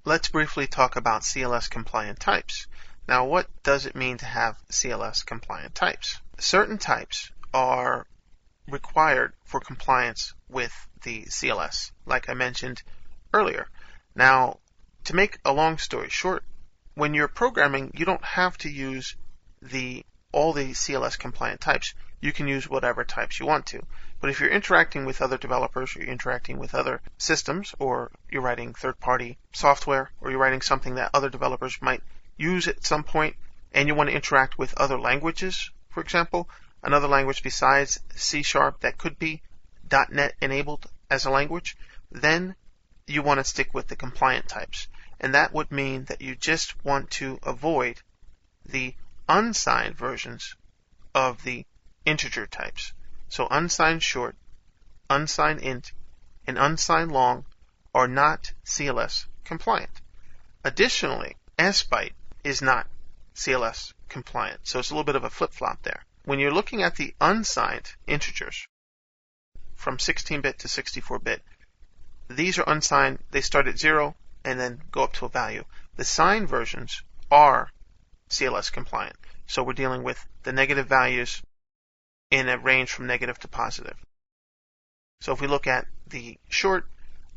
Let's briefly talk about CLS compliant types. Now, what does it mean to have CLS compliant types? Certain types are required for compliance with the CLS, like I mentioned earlier. Now, to make a long story short, when you're programming, you don't have to use all the CLS compliant types. You can use whatever types you want to. But if you're interacting with other developers, or you're interacting with other systems, or you're writing third-party software, or you're writing something that other developers might use at some point, and you want to interact with other languages, for example, another language besides C# that could be .NET enabled as a language, then you want to stick with the compliant types. And that would mean that you just want to avoid the unsigned versions of the integer types. So unsigned short, unsigned int, and unsigned long are not CLS compliant. Additionally, sbyte is not CLS compliant, so it's a little bit of a flip-flop there. When you're looking at the unsigned integers from 16-bit to 64-bit, these are unsigned. They start at 0 and then go up to a value. The signed versions are CLS compliant. So we're dealing with the negative values in a range from negative to positive. So if we look at the short,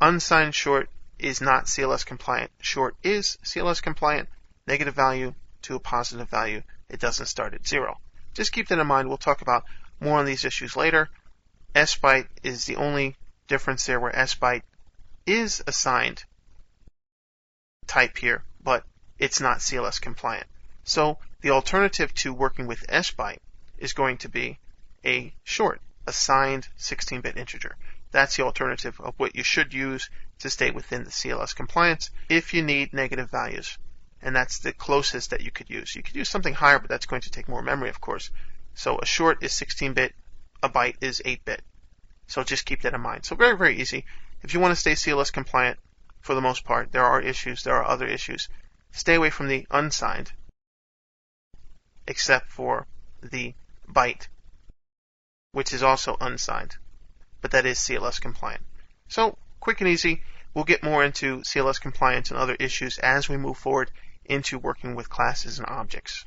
unsigned short is not CLS compliant. Short is CLS compliant. Negative value to a positive value. It doesn't start at 0. Just keep that in mind. We'll talk about more on these issues later. sbyte is the only difference there, where sbyte is a signed type here, but it's not CLS compliant. So the alternative to working with sbyte is going to be a short, a signed 16-bit integer. That's the alternative of what you should use to stay within the CLS compliance if you need negative values. And that's the closest that you could use. You could use something higher, but that's going to take more memory, of course. So a short is 16-bit, a byte is 8-bit. So just keep that in mind. So very, very easy. If you want to stay CLS compliant, for the most part, there are other issues. Stay away from the unsigned, except for the byte, which is also unsigned, but that is CLS compliant. So quick and easy. We'll get more into CLS compliance and other issues as we move forward into working with classes and objects.